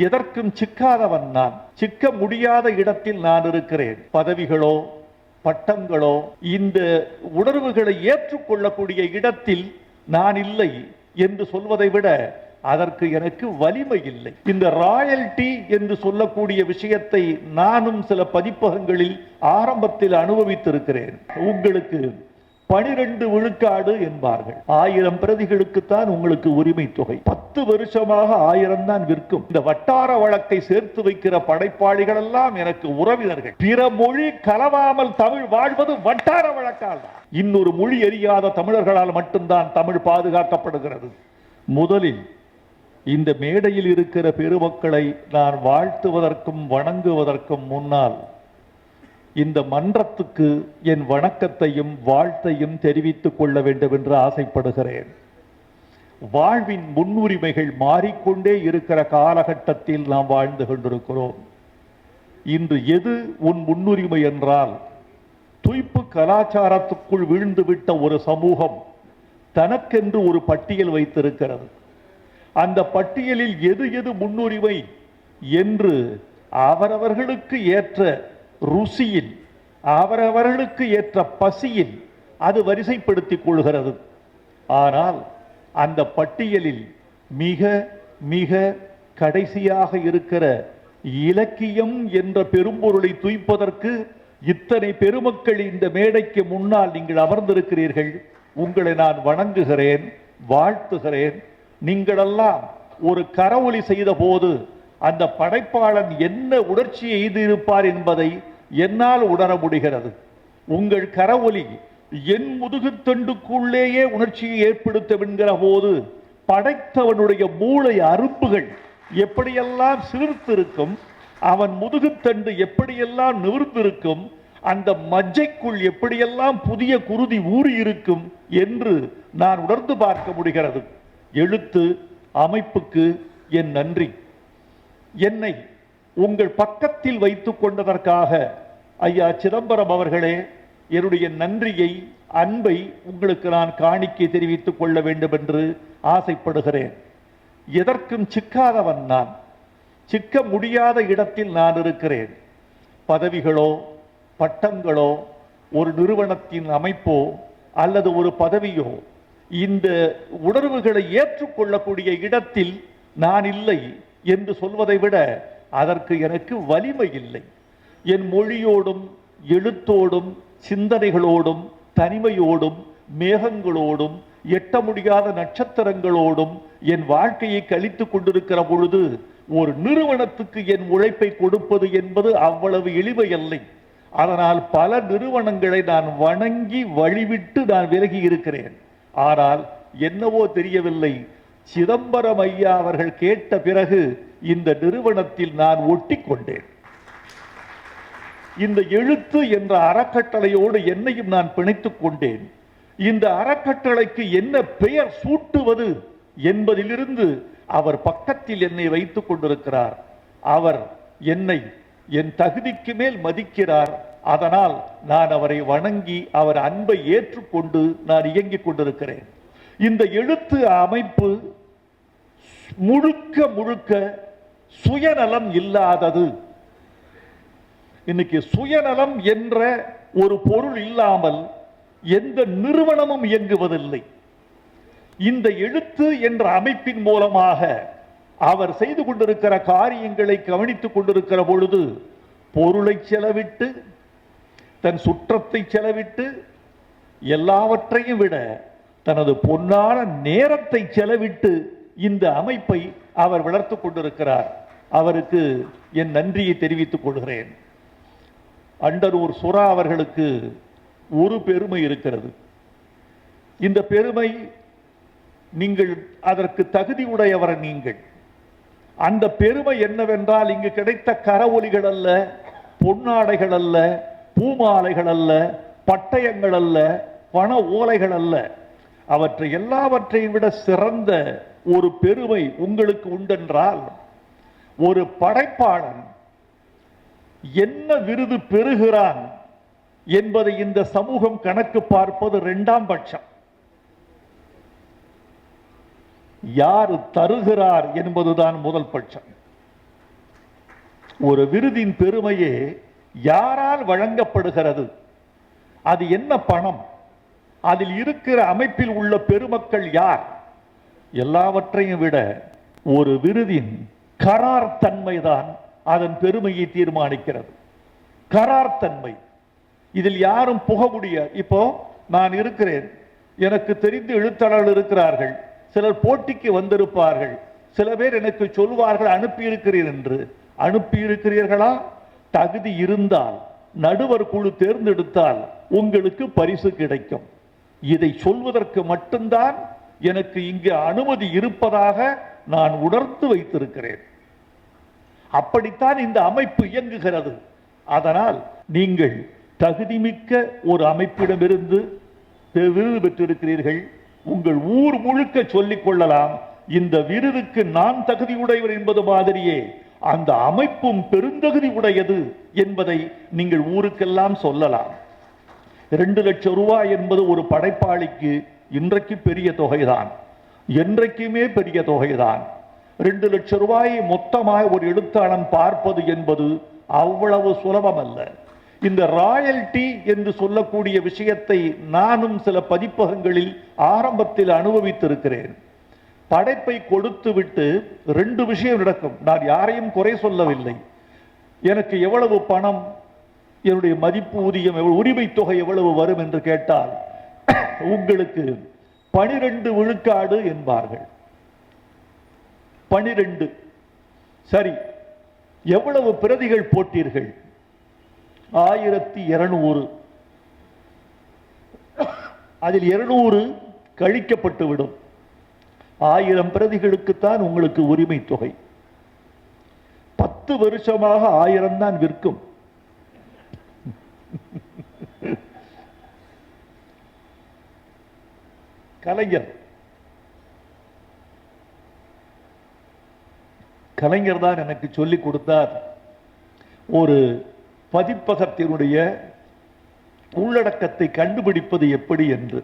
எதற்கும் சிக்காதவன் நான். சிக்க முடியாத இடத்தில் நான் இருக்கிறேன். பதவிகளோ பட்டங்களோ இந்த உணர்வுகளை ஏற்றுக்கொள்ளக்கூடிய இடத்தில் நான் இல்லை என்று சொல்வதை விட அதற்கு எனக்கு வலிமை இல்லை. இந்த ராயல்டி என்று சொல்லக்கூடிய விஷயத்தை நானும் சில பதிப்பகங்களில் ஆரம்பத்தில் அனுபவித்திருக்கிறேன். உங்களுக்கு 12 விழுக்காடு என்பார்கள். 1000 பிரதிகளுக்குத்தான் உங்களுக்கு உரிமை தொகை. 10 வருஷமாக 1000 தான் விற்கும். இந்த வட்டார வழக்கை சேர்த்து வைக்கிற படைப்பாளிகள் எல்லாம் எனக்கு உறவினர்கள். பிற மொழி கலவாமல் தமிழ் வாழ்வது வட்டார வழக்கால் தான். இன்னொரு மொழி எரியாத தமிழர்களால் மட்டும்தான் தமிழ் பாதுகாக்கப்படுகிறது. முதலில் இந்த மேடையில் இருக்கிற பெருமக்களை நான் வாழ்த்துவதற்கும் வணங்குவதற்கும் முன்னால் இந்த மன்றத்துக்கு என் வணக்கத்தையும் வாழ்த்தையும் தெரிவித்துக் கொள்ள வேண்டும் என்று ஆசைப்படுகிறேன். வாழ்வின் முன்னுரிமைகள் மாறிக்கொண்டே இருக்கிற காலகட்டத்தில் நாம் வாழ்ந்து கொண்டிருக்கிறோம். இன்று எது உன் முன்னுரிமை என்றால், துய்ப்பு கலாச்சாரத்துக்குள் வீழ்ந்துவிட்ட ஒரு சமூகம் தனக்கென்று ஒரு பட்டியல் வைத்திருக்கிறது. அந்த பட்டியலில் எது எது முன்னுரிமை என்று அவரவர்களுக்கு ஏற்ற ருசியில், அவரவர்களுக்கு ஏற்ற பசியில் அது வரிசைப்படுத்திக் கொள்கிறது. ஆனால் அந்த பட்டியலில் மிக மிக கடைசியாக இருக்கிற இலக்கியம் என்ற பெரும்பொருளை துய்ப்பதற்கு இத்தனை பெருமக்கள் இந்த மேடைக்கு முன்னால் நீங்கள் அமர்ந்திருக்கிறீர்கள். உங்களை நான் வணங்குகிறேன், வாழ்த்துகிறேன். நீங்களெல்லாம் ஒரு கரவொலி செய்த போது அந்த படைப்பாளன் என்ன உணர்ச்சி எய்திருப்பார் என்பதை என்னால் உணர முடிகிறது. உங்கள் கரவொலி என் முதுகுத்தண்டுக்குள்ளேயே உணர்ச்சியை ஏற்படுத்தும் என்கிற போது படைத்தவனுடைய மூளை அரும்புகள் எப்படியெல்லாம் சிலிர்த்திருக்கும், அவன் முதுகுத்தண்டு எப்படியெல்லாம் நிமிர்ந்திருக்கும், அந்த மஜ்ஜைக்குள் எப்படியெல்லாம் புதிய குருதி ஊறி இருக்கும் என்று நான் உணர்ந்து பார்க்க முடிகிறது. எழுத்து அமைப்புக்கு என் நன்றி. என்னை உங்கள் பக்கத்தில் வைத்துக் கொண்டதற்காக ஐயா சிதம்பரம் அவர்களே, என்னுடைய நன்றியை, அன்பை உங்களுக்கு நான் காணிக்கை தெரிவித்துக் கொள்ள வேண்டும் என்று ஆசைப்படுகிறேன். எதற்கும் சிக்காதவன் நான். சிக்க முடியாத இடத்தில் நான் இருக்கிறேன். பதவிகளோ பட்டங்களோ ஒரு நிறுவனத்தின் அமைப்போ அல்லது ஒரு பதவியோ இந்த உணர்வுகளை ஏற்றுக்கொள்ளக்கூடிய இடத்தில் நான் இல்லை என்று சொல்வதை விட அதற்கு எனக்கு வலிமை இல்லை. என் மொழியோடும் எழுத்தோடும் சிந்தனைகளோடும் தனிமையோடும் மேகங்களோடும் எட்ட முடியாத நட்சத்திரங்களோடும் என் வாழ்க்கையை கழித்துக் கொண்டிருக்கிற பொழுது ஒரு நிறுவனத்துக்கு என் உழைப்பை கொடுப்பது என்பது அவ்வளவு எளிமையல்லை. அதனால் பல நிறுவனங்களை நான் வணங்கி வழிவிட்டு நான் விலகி இருக்கிறேன். ஆனால் என்னவோ தெரியவில்லை, சிதம்பரம் ஐயா அவர்கள் கேட்ட பிறகு இந்த நிறுவனத்தில் நான் ஒட்டி கொண்டேன். இந்த எழுத்து என்ற அறக்கட்டளையோடு என்னையும் நான் பிணைத்துக் கொண்டேன். இந்த அறக்கட்டளைக்கு என்ன பெயர் சூட்டுவது என்பதிலிருந்து அவர் பக்கத்தில் என்னை வைத்துக் கொண்டிருக்கிறார். அவர் என்னை என் தகுதிக்கு மேல் மதிக்கிறார். அதனால் நான் அவரை வணங்கி அவர் அன்பை ஏற்றுக்கொண்டு நான் இயங்கிக் கொண்டிருக்கிறேன். இந்த எழுத்து அமைப்பு முழுக்க முழுக்க சுயநலம் இல்லாதது. இன்னைக்கு சுயநலம் என்ற ஒரு பொருள் இல்லாமல் எந்த நிறுவனமும் இயங்குவதில்லை. இந்த எழுத்து என்ற அமைப்பின் மூலமாக அவர் செய்து கொண்டிருக்கிற காரியங்களை கவனித்துக் கொண்டிருக்கிற பொழுது பொருளை செலவிட்டு, தன் சுற்றத்தை செலவிட்டு, எல்லாவற்றையும் விட தனது பொன்னான நேரத்தை செலவிட்டு இந்த அமைப்பை அவர் வளர்த்துக் கொண்டிருக்கிறார். அவருக்கு என் நன்றியை தெரிவித்துக் கொள்கிறேன். அண்டரூர் சுரா அவர்களுக்கு ஒரு பெருமை இருக்கிறது. இந்த பெருமை நீங்கள் அதற்கு தகுதி உடையவர். நீங்கள் அந்த பெருமை என்னவென்றால், இங்கு கிடைத்த கரவொலிகள் அல்ல, பொன்னாடைகள் அல்ல, பூமாலைகள் அல்ல, பட்டயங்கள் அல்ல, பண ஓலைகள் அல்ல. அவற்றை எல்லாவற்றையும் விட சிறந்த ஒரு பெருமை உங்களுக்கு உண்டென்றால், ஒரு படைப்பாளன் என்ன விருது பெறுகிறான் என்பதை இந்த சமூகம் கணக்கு பார்ப்பது இரண்டாம் பட்சம். யார் தருகிறார் என்பதுதான் முதல் பட்சம். ஒரு விருதின் பெருமையே யாரால் வழங்கப்படுகிறது, அது என்ன பணம், அதில் இருக்கிற அமைப்பில் உள்ள பெருமக்கள் யார், எல்லாவற்றையும் விட ஒரு விருதின் கரார் தன்மைதான் அதன் பெருமையை தீர்மானிக்கிறது. கரார் தன்மை, இதில் யாரும் புக முடியாது. இப்போ நான் இருக்கிறேன், எனக்கு தெரிந்த எழுத்தாளர்கள் இருக்கிறார்கள், சிலர் போட்டிக்கு வந்திருப்பார்கள், சில பேர் எனக்கு சொல்வார்கள் அனுப்பியிருக்கிறீர் என்று. அனுப்பியிருக்கிறீர்களா? தகுதி இருந்தால் நடுவர் குழு தேர்ந்தெடுத்தால் உங்களுக்கு பரிசு கிடைக்கும். இதை சொல்வதற்கு மட்டும்தான் எனக்கு இங்கு அனுமதி இருப்பதாக நான் உணர்ந்து வைத்திருக்கிறேன். அப்படித்தான் இந்த அமைப்பு இயங்குகிறது. அதனால் நீங்கள் தகுதிமிக்க ஒரு அமைப்பிடமிருந்து விருது பெற்றிருக்கிறீர்கள். உங்கள் ஊர் முழுக்க சொல்லிக் கொள்ளலாம், இந்த விருதுக்கு நான் தகுதியுடையவர் என்பது மாதிரியே அந்த அமைப்பும் பெருந்தகுதி உடையது என்பதை நீங்கள் ஊருக்கெல்லாம் சொல்லலாம். 2 லட்சம் ரூபாய் என்பது ஒரு படைப்பாளிக்கு இன்றைக்கு பெரிய தொகைதான், என்றைக்குமே பெரிய தொகைதான். 2 லட்சம் ரூபாயை மொத்தமாக ஒரு எழுத்தாளன் பார்ப்பது என்பது அவ்வளவு சுலபம் அல்ல. இந்த ராயல்டி என்று சொல்லக்கூடிய விஷயத்தை நானும் சில பதிப்பகங்களில் ஆரம்பத்தில் அனுபவித்திருக்கிறேன். படைப்பை கொடுத்து விட்டு 2 விஷயம் நடக்கும். நான் யாரையும் குறை சொல்லவில்லை. எனக்கு எவ்வளவு பணம், என்னுடைய மதிப்பு ஊதியம், உரிமை தொகை எவ்வளவு வரும் என்று கேட்டால் உங்களுக்கு 12 விழுக்காடு என்பார்கள். 12. சரி, எவ்வளவு பிரதிகள் போட்டீர்கள்? 1200. அதில் 200 கழிக்கப்பட்டு விடும். 1000 பிரதிகளுக்குத்தான் உங்களுக்கு உரிமை தொகை. 10 வருஷமாக 1000 தான் விற்கும். கலைஞர் தான் எனக்கு சொல்லிக் கொடுத்தார் ஒரு பதிப்பகத்தினுடைய உள்ளடக்கத்தை கண்டுபிடிப்பது எப்படி என்று.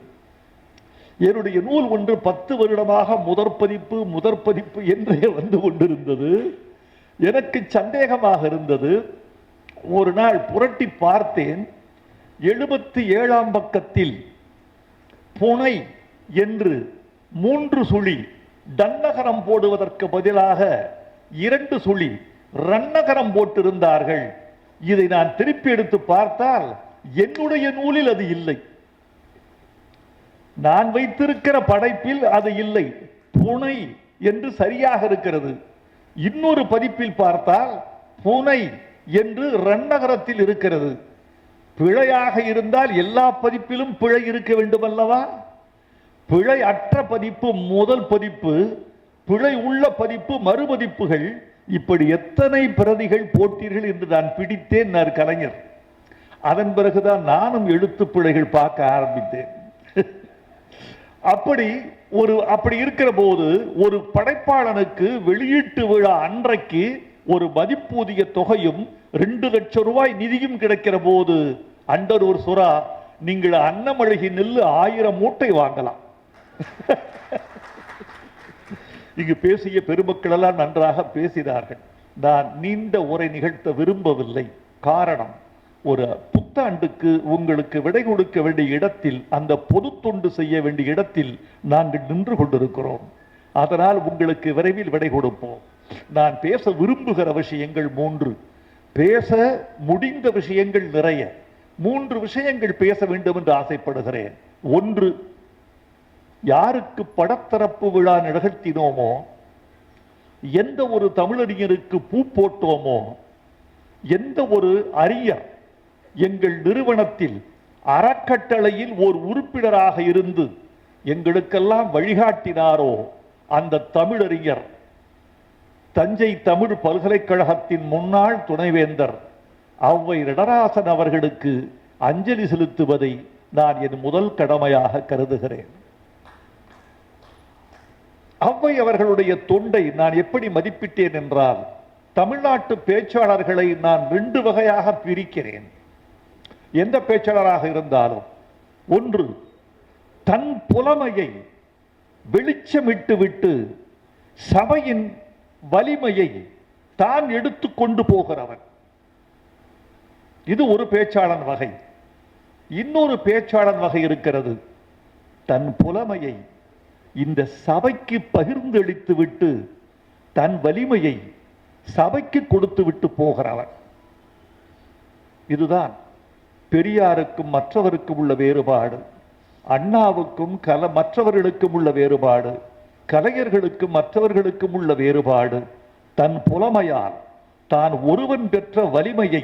என்னுடைய நூல் ஒன்று 10 வருடமாக முதற் பதிப்பு என்றே வந்து கொண்டிருந்தது. எனக்கு சந்தேகமாக இருந்தது. ஒரு நாள் புரட்டி பார்த்தேன். 77ஆம் பக்கத்தில் புனை என்று 3 சுழி டன்னகரம் போடுவதற்கு பதிலாக 2 சுழி ரன்னகரம் போட்டிருந்தார்கள். இதை நான் திருப்பி எடுத்து பார்த்தால் என்னுடைய நூலில் அது இல்லை. நான் வைத்திருக்கிற படைப்பில் அது இல்லை. புனை என்று சரியாக இருக்கிறது. இன்னொரு பதிப்பில் பார்த்தால் புனை என்று ரன்னகரத்தில் இருக்கிறது. பிழையாக இருந்தால் எல்லா பதிப்பிலும் பிழை இருக்க வேண்டும் அல்லவா? பிழை அற்ற பதிப்பு முதல் பதிப்பு, பிழை உள்ள பதிப்பு மறுபதிப்புகள். இப்படி எத்தனை பிரதிகள் போட்டீர்கள் என்று நான் பிடித்தேன் கலைஞர். அதன் பிறகுதான் நானும் எழுத்து பிழைகள் பார்க்க ஆரம்பித்தேன். அப்படி இருக்கிற போது ஒரு படைப்பாளனுக்கு வெளியீட்டு விழா அன்றைக்கு ஒரு மதிப்பூதிய தொகையும் 2 லட்சம் ரூபாய் நிதியும் கிடைக்கிற போது அண்டர் ஒரு சுறா, நீங்கள் அன்னமழகி நெல்லு 1000 மூட்டை வாங்கலாம். இங்கு பேசிய பெருமக்கள் எல்லாம் நன்றாக பேசினார்கள். நான் நீண்ட உரை நிகழ்த்த விரும்பவில்லை. காரணம், ஒரு புத்தாண்டுக்கு உங்களுக்கு விடை கொடுக்க வேண்டிய இடத்தில், அந்த பொது தொண்டு செய்ய வேண்டிய இடத்தில் நாங்கள் நின்று கொண்டிருக்கிறோம். அதனால் உங்களுக்கு விரைவில் விடை கொடுப்போம். நான் பேச விரும்புகிற விஷயங்கள் 3, பேச முடிந்த விஷயங்கள் நிறைய. 3 விஷயங்கள் பேச வேண்டும் என்று ஆசைப்படுகிறேன். 1, யாருக்கு படத்தரப்பு விழா நிகழ்த்தினோமோ, எந்த ஒரு தமிழறிஞருக்கு பூ போட்டோமோ, எந்த ஒரு அறிஞர் எங்கள் நிறுவனத்தில் அறக்கட்டளையில் ஓர் உறுப்பினராக இருந்து எங்களுக்கெல்லாம் வழிகாட்டினாரோ, அந்த தமிழறிஞர் தஞ்சை தமிழ் பல்கலைக்கழகத்தின் முன்னாள் துணைவேந்தர் ஔவை நடராசன் அவர்களுக்கு அஞ்சலி செலுத்துவதை நான் என் முதல் கடமையாக கருதுகிறேன். ஔவை அவர்களுடைய தொண்டை நான் எப்படி மதிப்பிட்டேன் என்றால், தமிழ்நாட்டு பேச்சாளர்களை நான் 2 வகையாக பிரிக்கிறேன். எந்த பேச்சாளராக இருந்தாலும், 1, தன் புலமையை வெளிச்சமிட்டு விட்டு சபையின் வலிமையை தான் எடுத்து கொண்டு போகிறவன். இது ஒரு பேச்சாளன் வகை. இன்னொரு பேச்சாளன் வகை இருக்கிறது. தன் புலமையை இந்த சபைக்கு பகிர்ந்தளித்து விட்டு தன் வலிமையை சபைக்கு கொடுத்து விட்டு போகிறவன். இதுதான் பெரியாருக்கும் மற்றவருக்கும் உள்ள வேறுபாடு, அண்ணாவுக்கும் மற்றவர்களுக்கும் உள்ள வேறுபாடு, கலைஞர்களுக்கும் மற்றவர்களுக்கும் உள்ள வேறுபாடு. தன் புலமையால் தான் ஒருவன் பெற்ற வலிமையை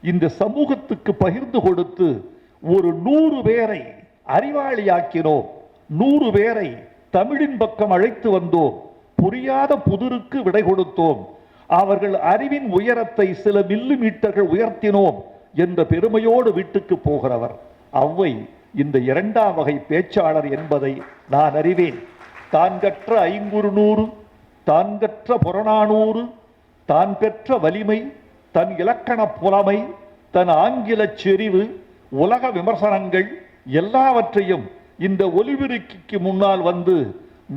இந்த சமூகத்துக்கு பகிர்ந்து கொடுத்து ஒரு 100 பேரை அறிவாளியாக்கினோம், 100 பேரை தமிழின் பக்கம் அழைத்து வந்தோம், புரியாத புதிருக்கு விடை கொடுத்தோம், அவர்கள் அறிவின் உயரத்தை சில மில்லிமீட்டர்கள் உயர்த்தினோம் என்ற பெருமையோடு வீட்டுக்கு போகிறவர் ஔவை இந்த 2ஆம் வகை பேச்சாளர் என்பதை நான் அறிவேன். தான் கற்ற 500 தான் கற்ற புறநானூறு, தான் பெற்ற வலிமை, தன் இலக்கண புலமை, தன் ஆங்கில செறிவு, உலக விமர்சனங்கள் எல்லாவற்றையும் இந்த ஒலிபெருக்கிக்கு முன்னால் வந்து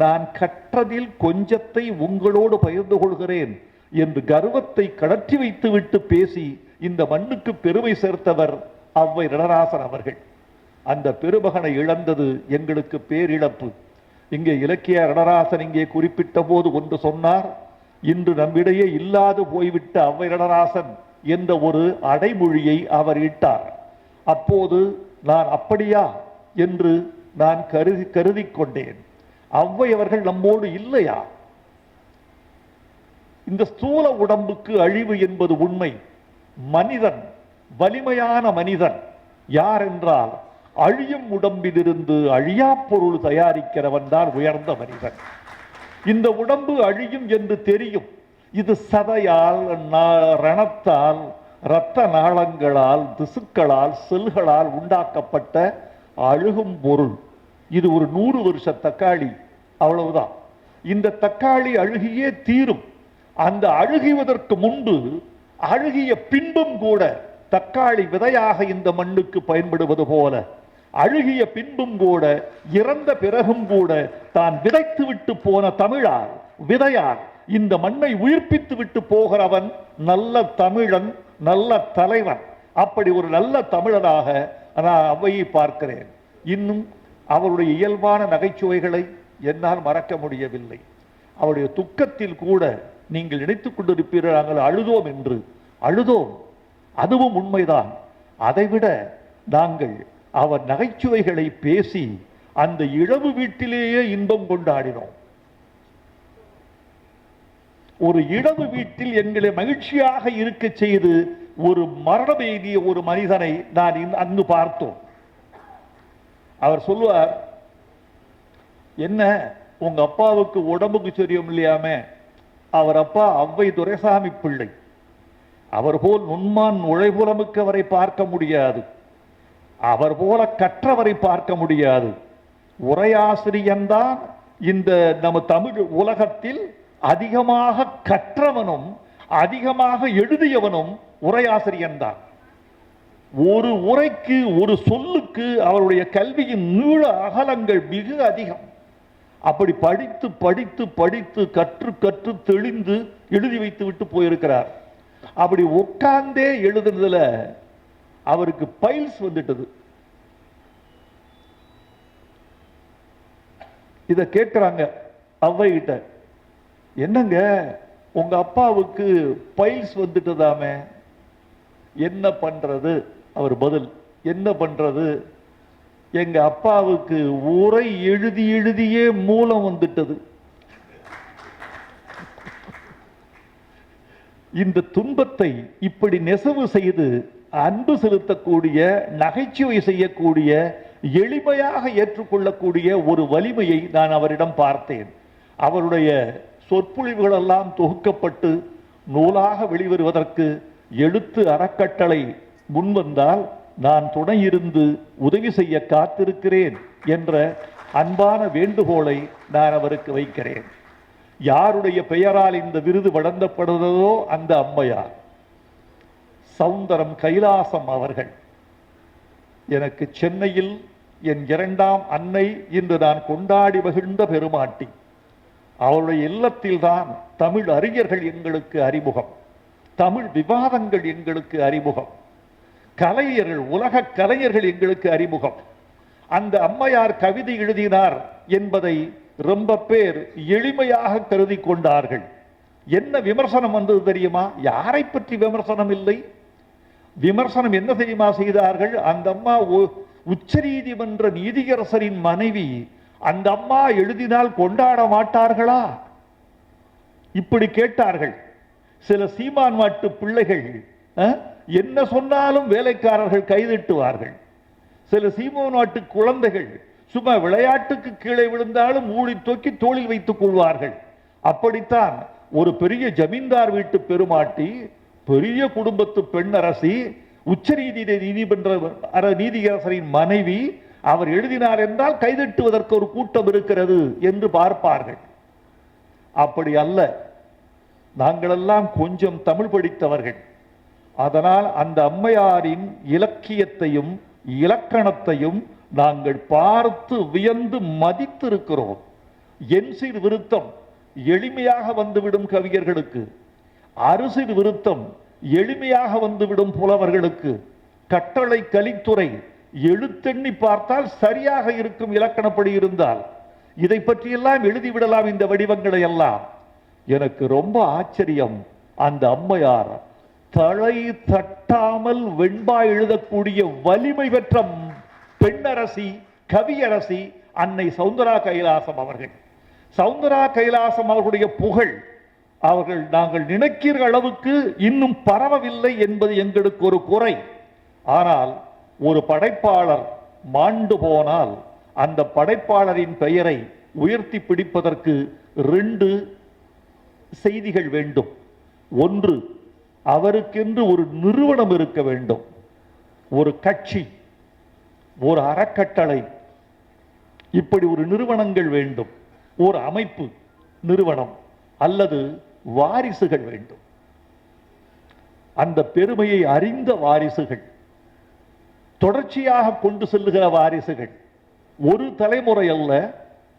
நான் கற்றதில் கொஞ்சத்தை உங்களோடு பகிர்ந்து கொள்கிறேன் என்று கர்வத்தை கடற்றி வைத்துவிட்டு பேசி இந்த மண்ணுக்கு பெருமை சேர்த்தவர் ஔவை நடராசன் அவர்கள். அந்த பெருமகனை இழந்தது எங்களுக்கு பேரிழப்பு. இங்கே இலக்கிய நடராசன் இங்கே குறிப்பிட்ட போது ஒன்று சொன்னார். இன்று நம்மிடையே இல்லாது போய்விட்ட ஔவை நடராசன் என்ற ஒரு அடைமொழியை அவர் இட்டார். அப்போது நான் அப்படியா என்று நான் கருதி கொண்டேன். ஔவை அவர்கள் நம்மோடு இல்லையா? இந்த ஸ்தூல உடம்புக்கு அழிவு என்பது உண்மை. மனிதன், வலிமையான மனிதன் யார் என்றால் அழியும் உடம்பிலிருந்து அழியா பொருள் தயாரிக்கிறவன் தான் உயர்ந்த மனிதன். இந்த உடம்பு அழியும் என்று தெரியும். இது சதையால், ரணத்தால், இரத்த நாளங்களால், திசுக்களால், செல்களால் உண்டாக்கப்பட்ட அழுகும் பொருள். இது ஒரு 100 வருஷ தக்காளி, அவ்வளவுதான். இந்த தக்காளி அழுகியே தீரும். அந்த அழுகுவதற்கு முன்பு, அழுகிய பின்பும் கூட தக்காளி விதையாக இந்த மண்ணுக்கு பயன்படுவது போல, அழுகிய பின்பும் கூட, இறந்த பிறகும் கூட தான் விதைத்து விட்டு போன தமிழால், விதையால் இந்த மண்ணை உயிர்ப்பித்து விட்டு போகிறவன் நல்ல தமிழன், நல்ல தலைவன். அப்படி ஒரு நல்ல தமிழனாக நான் ஔவையை பார்க்கிறேன். இன்னும் அவருடைய இயல்பான நகைச்சுவைகளை என்னால் மறக்க முடியவில்லை. அவருடைய துக்கத்தில் கூட நீங்கள் நினைத்துக் கொண்டிருப்பீர்கள் நாங்கள் அழுதோம் என்று. அழுதோம், அதுவும் உண்மைதான். அதைவிட நாங்கள் அவர் நகைச்சுவைகளை பேசி அந்த இழவு வீட்டிலேயே இன்பம் கொண்டாடினோம். ஒரு இழவு வீட்டில் எங்களை மகிழ்ச்சியாக இருக்க செய்து ஒரு மரணம் எய்திய ஒரு மனிதனை நான் அங்கு பார்த்தோம். அவர் சொல்லுவார், என்ன உங்க அப்பாவுக்கு உடம்புக்கு சரியும் இல்லையாமே? அவர் அப்பா ஔவை துரைசாமி பிள்ளை. அவர் போல் நுண்மான் நுழைபுலமுக்கு அவரை பார்க்க முடியாது. அவர் போல கற்றவரை பார்க்க முடியாது. உரையாசிரியன்தான் இந்த நம்ம தமிழ் உலகத்தில் அதிகமாக கற்றவனும் அதிகமாக எழுதியவனும் உரையாசிரியன்தான். ஒரு உரைக்கு, ஒரு சொல்லுக்கு அவருடைய கல்வியின் நீள அகலங்கள் மிக அதிகம். அப்படி படித்து படித்து படித்து கற்று கற்று தெளிந்து எழுதி வைத்து விட்டு போயிருக்கிறார். அப்படி உட்கார்ந்தே எழுதுனதுல அவருக்கு பைல்ஸ் வந்துட்டது. இத கேட்கிறாங்க ஔவை கிட்ட, என்னங்க உங்க அப்பாவுக்கு பைல்ஸ் வந்துட்டதாமே, என்ன பண்றது? அவர் பதில், என்ன பண்றது, எங்க அப்பாவுக்கு உரை எழுதி எழுதியே மூலம் வந்துட்டது. இந்த துன்பத்தை இப்படி நெசவு செய்து அன்பு செலுத்தக்கூடிய, நகைச்சுவை செய்யக்கூடிய, எளிமையாக ஏற்றுக்கொள்ளக்கூடிய ஒரு வலிமையை நான் அவரிடம் பார்த்தேன். அவருடைய சொற்பொழிவுகள் எல்லாம் தொகுக்கப்பட்டு நூலாக வெளிவருவதற்கு எழுத்து அறக்கட்டளை முன்வந்தால் நான் துணை இருந்து உதவி செய்ய காத்திருக்கிறேன் என்ற அன்பான வேண்டுகோளை நான் அவருக்கு வைக்கிறேன். யாருடைய பெயரால் இந்த விருது வழங்கப்படுவதோ அந்த அம்மையார் சௌந்தரம் கைலாசம் அவர்கள். எனக்கு சென்னையில் என் 2ஆம் அன்னை இன்று நான் கொண்டாடி மகிழ்ந்த பெருமாட்டி. அவருடைய இல்லத்தில்தான் தமிழ் அறிஞர்கள் எங்களுக்கு அறிமுகம், தமிழ் விவாதங்கள் எங்களுக்கு அறிமுகம், கலைஞர்கள், உலக கலைஞர்கள் எங்களுக்கு அறிமுகம். அந்த அம்மையார் கவிதை எழுதினார் என்பதை ரொம்ப பேர் எளிமையாக கருதி கொண்டார்கள். என்ன விமர்சனம் வந்தது தெரியுமா? யாரை பற்றி விமர்சனம் இல்லை. விமர்சனம் என்ன தெரியுமா செய்தார்கள்? அந்த அம்மா உச்ச நீதிமன்ற நீதியரசரின் மனைவி, அந்த அம்மா எழுதினால் கொண்டாட மாட்டார்களா? இப்படி கேட்டார்கள். சில சீமான் மாட்டு பிள்ளைகள் என்ன சொன்னாலும் வேலைக்காரர்கள் கைதட்டுவார்கள். சில சீமான் நாட்டு குழந்தைகள் சும்மா விளையாட்டுக்கு கீழே விழுந்தாலும் ஊழி தூக்கி தோளில் வைத்துக் கொள்வார்கள். அப்படித்தான் ஒரு பெரிய ஜமீன்தார் வீட்டு பெருமாட்டி, பெரிய குடும்பத்து பெண் அரசி, உச்ச நீதிமன்ற நீதியரசரின் மனைவி, அவர் எழுதினார் என்றால் கைதட்டுவதற்கு ஒரு கூட்டம் இருக்கிறது என்று பார்ப்பார்கள். அப்படி அல்ல. நாங்களெல்லாம் கொஞ்சம் தமிழ் படித்தவர்கள். அதனால் அந்த அம்மையாரின் இலக்கியத்தையும் இலக்கணத்தையும் நாங்கள் பார்த்து வியந்து மதித்திருக்கிறோம். என் சீர் விருத்தம் எளிமையாக வந்துவிடும் கவிஞர்களுக்கு, அறுசீர் விருத்தம் எளிமையாக வந்துவிடும் புலவர்களுக்கு, கட்டளை கலித்துறை எழுத்தெண்ணி பார்த்தால் சரியாக இருக்கும் இலக்கணப்படி இருந்தால் இதை பற்றியெல்லாம் எழுதிவிடலாம் இந்த வடிவங்களை எல்லாம். எனக்கு ரொம்ப ஆச்சரியம், அந்த அம்மையார் தலை தட்டாமல் வெண்பா எழுதக்கூடிய வலிமை பெற்ற பெண்ணரசி, கவியரசி அன்னை சௌந்தரா கைலாசம் அவர்கள். சௌந்தரா கைலாசம் அவர்களுடைய புகழ் அவர்கள் நாங்கள் நினைக்கிற அளவுக்கு இன்னும் பரவவில்லை என்பது எங்களுக்கு ஒரு குறை. ஆனால் ஒரு படைப்பாளர் மாண்டு போனால் அந்த படைப்பாளரின் பெயரை உயர்த்தி பிடிப்பதற்கு 2 செய்திகள் வேண்டும். ஒன்று, அவருக்கென்று ஒரு நிறுவனம் இருக்க வேண்டும், ஒரு கட்சி, ஒரு அறக்கட்டளை, இப்படி ஒரு நிறுவனங்கள் வேண்டும், ஒரு அமைப்பு நிறுவனம் அல்லது வாரிசுகள் வேண்டும். அந்த பெருமையை அறிந்த வாரிசுகள், தொடர்ச்சியாக கொண்டு செல்லுகிற வாரிசுகள், ஒரு தலைமுறை அல்ல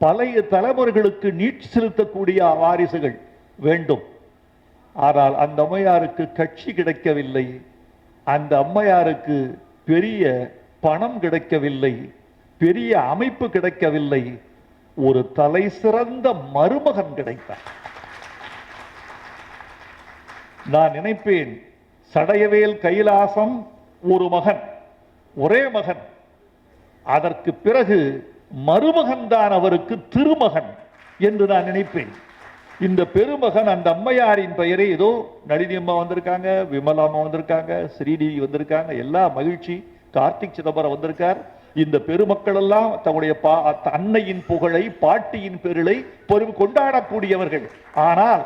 பழைய தலைமுறைகளுக்கு நீட்சி செலுத்தக்கூடிய வாரிசுகள் வேண்டும். ஆனால் அந்த அம்மையாருக்கு கட்சி கிடைக்கவில்லை, அந்த அம்மையாருக்கு பெரிய பணம் கிடைக்கவில்லை, பெரிய அமைப்பு கிடைக்கவில்லை, ஒரு தலை சிறந்த மருமகன் கிடைத்தார். நான் நினைப்பேன், சடையவேல் கைலாசம் ஒரு மகன், ஒரே மகன், அதற்கு பிறகு மருமகன் தான் அவருக்கு திருமகன் என்று நான் நினைப்பேன். இந்த பெருமகன் அந்த அம்மையாரின் பெயரை ஏதோ நளினி அம்மா வந்திருக்காங்க, விமலா அம்மா வந்திருக்காங்க, ஸ்ரீதேவி வந்திருக்காங்க, எல்லா மகிழ்ச்சி, கார்த்திக் சிதம்பரம் வந்திருக்கார். இந்த பெருமக்கள் எல்லாம் தன்னுடைய அன்னையின் புகழை, பாட்டியின் பெருளை கொண்டாடக்கூடியவர்கள். ஆனால்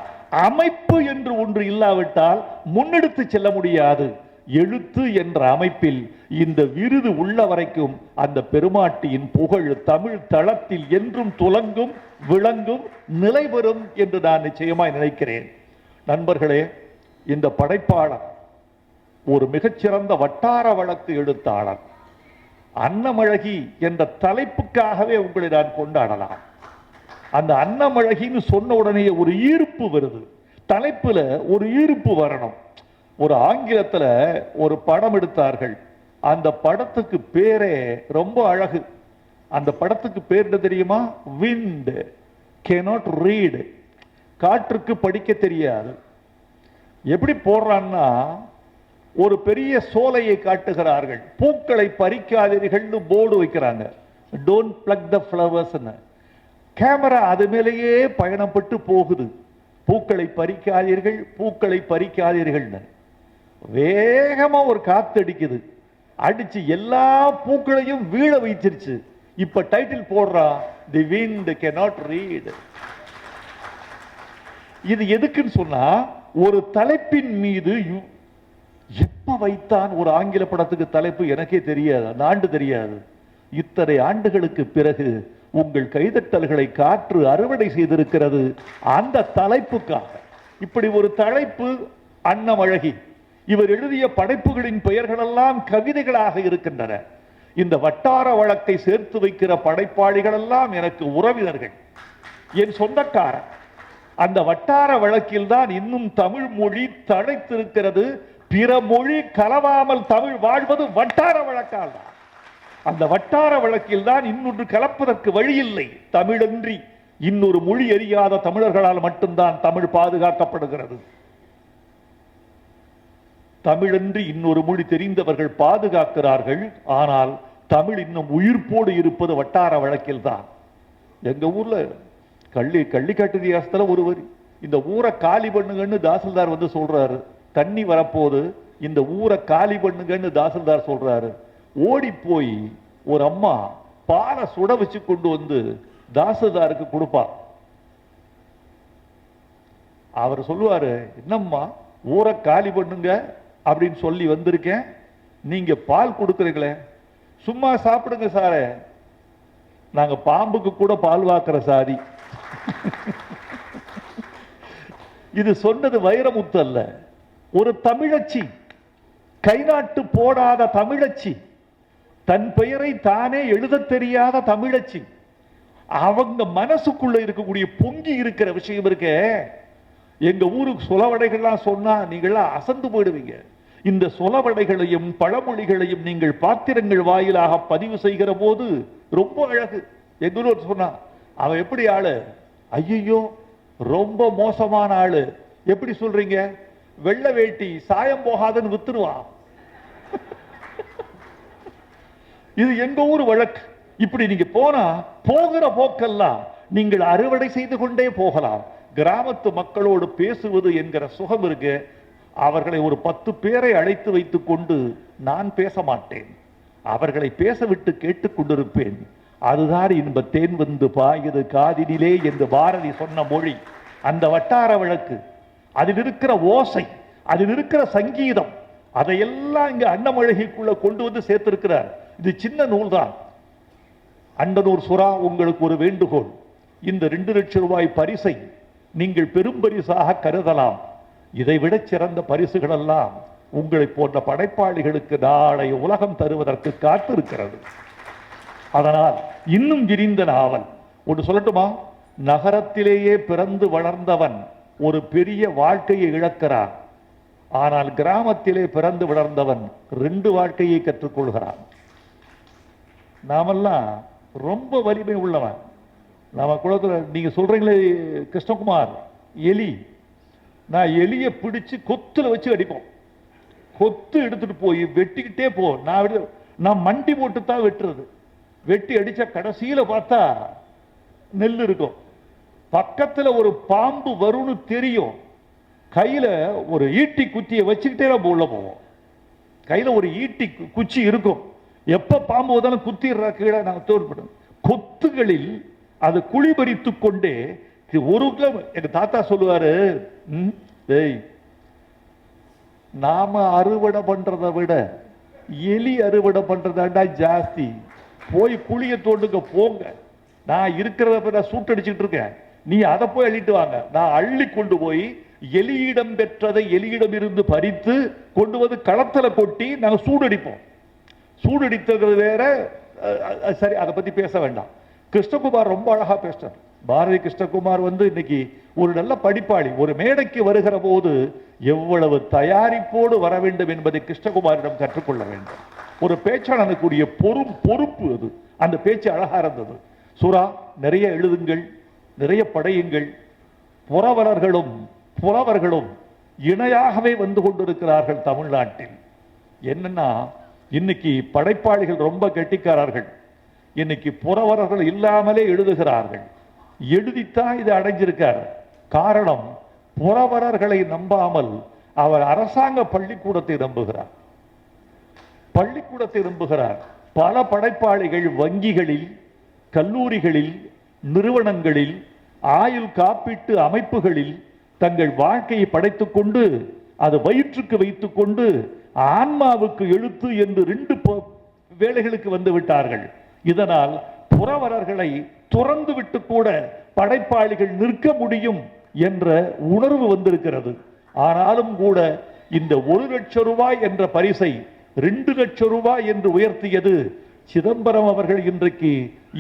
அமைப்பு என்று ஒன்று இல்லாவிட்டால் முன்னெடுத்து செல்ல முடியாது. எழுத்து என்ற அமைப்பில் இந்த விருது உள்ள வரைக்கும் அந்த பெருமாட்டியின் புகழ் தமிழ் தளத்தில் என்றும் துலங்கும், விளங்கும், நிலைபெறும் என்று நான் நிச்சயமாய் நினைக்கிறேன். நண்பர்களே, இந்த படைப்பாளர் ஒரு மிகச்சிறந்த வட்டார வழக்கு எழுத்தாளர். அன்னமழகி என்ற தலைப்புக்காகவே உங்களை நான் கொண்டாடலாம். அந்த அன்னமழகின்னு சொன்ன உடனே ஒரு ஈர்ப்பு வருது, தலைப்புல ஒரு ஈர்ப்பு வரணும். ஒரு ஆங்கிலத்தில் ஒரு படம் எடுத்தார்கள், அந்த படத்துக்கு பேரே ரொம்ப அழகு. அந்த படத்துக்கு பேர் என்ன தெரியுமா? Wind cannot read. காற்றுக்கு படிக்க தெரியாது. எப்படி போடுறான்னா, ஒரு பெரிய சோலையை காட்டுகிறார்கள், பூக்களை பறிக்காதீர்கள்னு போர்டு வைக்கிறாங்க, don't plug the flowers. Camera அது மேலேயே பயணப்பட்டு போகுது, பூக்களை பறிக்காதீர்கள், பூக்களை பறிக்காதீர்கள். வேகமா ஒரு காத்து அடிக்குது, அடிச்சு எல்லா பூக்களையும் வீழ வைச்சிருச்சு. இப்ப டைட்டில் போடுறா, தி விண்ட் கேனாட் ரீட். இது எதுக்குன்னு சொன்னா, ஒரு தலைப்பின் மீது எப்ப வைத்தான் ஒரு ஆங்கில படத்துக்கு தலைப்பு எனக்கே தெரியாது, அந்த ஆண்டு தெரியாது. இத்தனை ஆண்டுகளுக்கு பிறகு உங்கள் கைதட்டல்களை காற்று அறுவடை செய்திருக்கிறது அந்த தலைப்புக்காக. இப்படி ஒரு தலைப்பு அன்னமழகி. இவர் எழுதிய படைப்புகளின் பெயர்களெல்லாம் கவிதைகளாக இருக்கின்றன. இந்த வட்டார வழக்கை சேர்த்து வைக்கிற படைப்பாளிகள் எல்லாம் எனக்கு உறவினர்கள், என் சொந்தக்காரர். அந்த வட்டார வழக்கில் தான் இன்னும் தமிழ் மொழி தழைத்திருக்கிறது. பிற மொழி கலவாமல் தமிழ் வாழ்வது வட்டார வழக்கால் தான். அந்த வட்டார வழக்கில் தான் இன்னொன்று கலப்பதற்கு வழியில்லை. தமிழன்றி இன்னொரு மொழி அறியாத தமிழர்களால் மட்டும்தான் தமிழ் பாதுகாக்கப்படுகிறது. தமிழன்றி இன்னொரு மொழி தெரிந்தவர்கள் பாதுகாக்கிறார்கள். ஆனால் தமிழ் இன்னும் உயிர்ப்போடு இருப்பது வட்டார வழக்கில் தான். எங்க ஊர்ல கள்ளிக்காட்டு தியாசத்துல ஒரு வரி, இந்த ஊரை காலி பண்ணுங்கன்னு தாசில்தார் வந்து சொல்றாரு. தண்ணி வரப்போது, இந்த ஊரை காலி பண்ணுங்கன்னு தாசில்தார் சொல்றாரு. ஓடி போய் ஒரு அம்மா பாலை சுட வச்சு கொண்டு வந்து தாசில்தாருக்கு கொடுப்பா. அவர் சொல்லுவாரு, என்னம்மா ஊரை காலி பண்ணுங்க அப்படின்னு சொல்லி வந்திருக்கேன், நீங்க பால் கொடுக்குறீங்களே, சும்மா சாப்பிடுங்க சாரே, நாங்க பாம்புக்கு கூட பால் வாக்குற சாதி. இது சொன்னது வைரமுத்து அல்ல, ஒரு தமிழச்சி, கைநாட்டு போடாத தமிழச்சி, தன் பெயரை தானே எழுத தெரியாத தமிழச்சி. அவங்க மனசுக்குள்ள இருக்கக்கூடிய பொங்கி இருக்கிற விஷயம் இருக்க. எங்க ஊருக்கு சொலவடைகள்லாம் சொன்னா நீங்களாம் அசந்து போயிடுவீங்க. இந்த சொலவடைகளையும் பழமொழிகளையும் நீங்கள் பாத்திரங்கள் வாயிலாக பதிவு செய்கிற போது ரொம்ப அழகு. எங்க சொன்னா அவன் எப்படி ஆளு, ஐயோ ரொம்ப மோசமான ஆளு, எப்படி சொல்றீங்க, வெள்ளை வேட்டி சாயம் போகாதுன்னு வித்துருவான். இது எங்க ஊர் வழக்கு. இப்படி நீங்க போனா போகிற போக்கெல்லாம் நீங்கள் அறுவடை செய்து கொண்டே போகலாம். கிராமத்து மக்களோடு பேசுவது என்கிற சுகம் இருக்கு. அவர்களை ஒரு 10 பேரை அழைத்து வைத்துக் கொண்டு நான் பேச மாட்டேன், அவர்களை பேச விட்டு கேட்டுக் கொண்டிருப்பேன். அதுதான் இன்ப தேன் வந்து பாயுது காதினிலே என்று பாரதி சொன்ன மொழி. அந்த வட்டார வழக்கு, அதில் இருக்கிற ஓசை, அதில் இருக்கிற சங்கீதம், அதையெல்லாம் இங்க அன்னமழகிக்குள்ள கொண்டு வந்து சேர்த்திருக்கிறார். இது சின்ன நூல் தான். அண்டனூர் சுறா, உங்களுக்கு ஒரு வேண்டுகோள், இந்த 2 லட்சம் ரூபாய் பரிசை நீங்கள் பெரும் பரிசாக கருதலாம். இதைவிட சிறந்த பரிசுகள் எல்லாம் உங்களை போன்ற படைப்பாளிகளுக்கு நாளை உலகம் தருவதற்கு காத்திருக்கிறது. அதனால் இன்னும் விரிந்த நாவல் ஒன்று சொல்லட்டுமா? நகரத்திலேயே பிறந்து வளர்ந்தவன் ஒரு பெரிய வாழ்க்கையை இழக்கிறான். ஆனால் கிராமத்திலே பிறந்து வளர்ந்தவன் 2 வாழ்க்கையை கற்றுக்கொள்கிறான். நாமெல்லாம் ரொம்ப வலிமை உள்ளவன். நாம குளத்துல நீங்க சொல்றீங்களே கிருஷ்ணகுமார், எலி, நான் எலியை பிடிச்சு கொத்துல வச்சு அடிப்போம். கொத்து எடுத்துட்டு போய் வெட்டிக்கிட்டே போ, நான் மண்டி போட்டு தான் வெட்டுறது. வெட்டி அடிச்ச கடைசியில பார்த்தா நெல் இருக்கும். பக்கத்துல ஒரு பாம்பு வரும்னு தெரியும். கையில ஒரு ஈட்டி குச்சியை வச்சுக்கிட்டே நம்ம உள்ள போவோம். கையில ஒரு ஈட்டி குச்சி இருக்கும். எப்ப பாம்பு வந்தாலும் குத்திடுற கீழே நாங்கள் தோற்படும். கொத்துகளில் அது குழிபறித்து கொண்டே ஒரு கிலோ. எங்க தாத்தா சொல்லுவாரு, நாம அறுவடை பண்றதை விட எலி அறுவடை பண்றதாண்டா ஜாஸ்தி. போய் குழிய தோண்டுங்க போங்க, நான் இருக்கிறத சூட்டடிச்சுட்டு இருக்கேன், நீ அதை போய் அள்ளிட்டு வாங்க. நான் அள்ளி கொண்டு போய் எலியிடம் பெற்றதை எலியிடம் இருந்து பறித்து கொண்டு வந்து களத்துல கொட்டி நாங்க சூடடிப்போம். சூடடித்தது வேற, சரி அதை பத்தி பேச வேண்டாம். கிருஷ்ணகுமார் ரொம்ப அழகா பேசினார். பாரதி கிருஷ்ணகுமார் இன்னைக்கு ஒரு நல்ல படிப்பாளி. ஒரு மேடைக்கு வருகிற போது எவ்வளவு தயாரிப்போடு வர வேண்டும் என்பதை கிருஷ்ணகுமாரிடம் கற்றுக்கொள்ள வேண்டும். ஒரு பேச்சாளனுக்குரிய பொறுப்பு அது. அந்த பேச்சு அழகா இருந்தது. சுறா, நிறைய எழுதுங்கள், நிறைய படையுங்கள். புலவர்களும் இணையாகவே வந்து கொண்டிருக்கிறார்கள் தமிழ்நாட்டில். என்னன்னா இன்னைக்கு படைப்பாளிகள் ரொம்ப கெட்டிக்காரர்கள். இன்னைக்கு புறவரர்கள் இல்லாமலே எழுதுகிறார்கள். எழுதித்தான் இதை அடைஞ்சிருக்கார். காரணம், புறவரர்களை நம்பாமல் அவர் அரசாங்க பள்ளிக்கூடத்தை நம்புகிறார். பல படைப்பாளிகள் வங்கிகளில், கல்லூரிகளில், நிறுவனங்களில், ஆயுள் காப்பீட்டு அமைப்புகளில் தங்கள் வாழ்க்கையை படைத்துக் கொண்டு அது வயிற்றுக்கு வைத்துக் கொண்டு ஆன்மாவுக்கு எழுத்து என்று 2 வேலைகளுக்கு வந்து விட்டார்கள். இதனால் புறவரர்களை துறந்து விட்டு கூட படைப்பாளிகள் நிற்க முடியும் என்ற உணர்வு வந்திருக்கிறது. ஆனாலும் கூட இந்த 1 லட்சம் ரூபாய் என்ற பரிசை 2 லட்சம் ரூபாய் என்று உயர்த்தியது சிதம்பரம் அவர்கள் இன்றைக்கு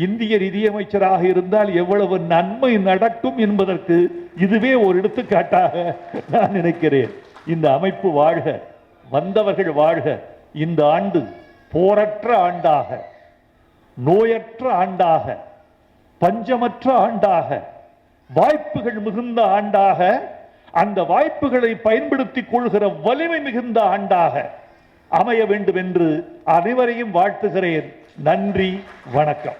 இந்திய நிதியமைச்சராக இருந்தால் எவ்வளவு நன்மை நடக்கும் என்பதற்கு இதுவே ஒரு எடுத்துக்காட்டாக நான் நினைக்கிறேன். இந்த அமைப்பு வாழ்க, வந்தவர்கள் வாழ்க. இந்த ஆண்டு போரற்ற ஆண்டாக, நோயற்ற ஆண்டாக, பஞ்சமற்ற ஆண்டாக, வாய்ப்புகள் மிகுந்த ஆண்டாக, அந்த வாய்ப்புகளை பயன்படுத்திக் கொள்கிற வலிமை மிகுந்த ஆண்டாக அமைய வேண்டும் என்று அனைவரையும் வாழ்த்துகிறேன். நன்றி, வணக்கம்.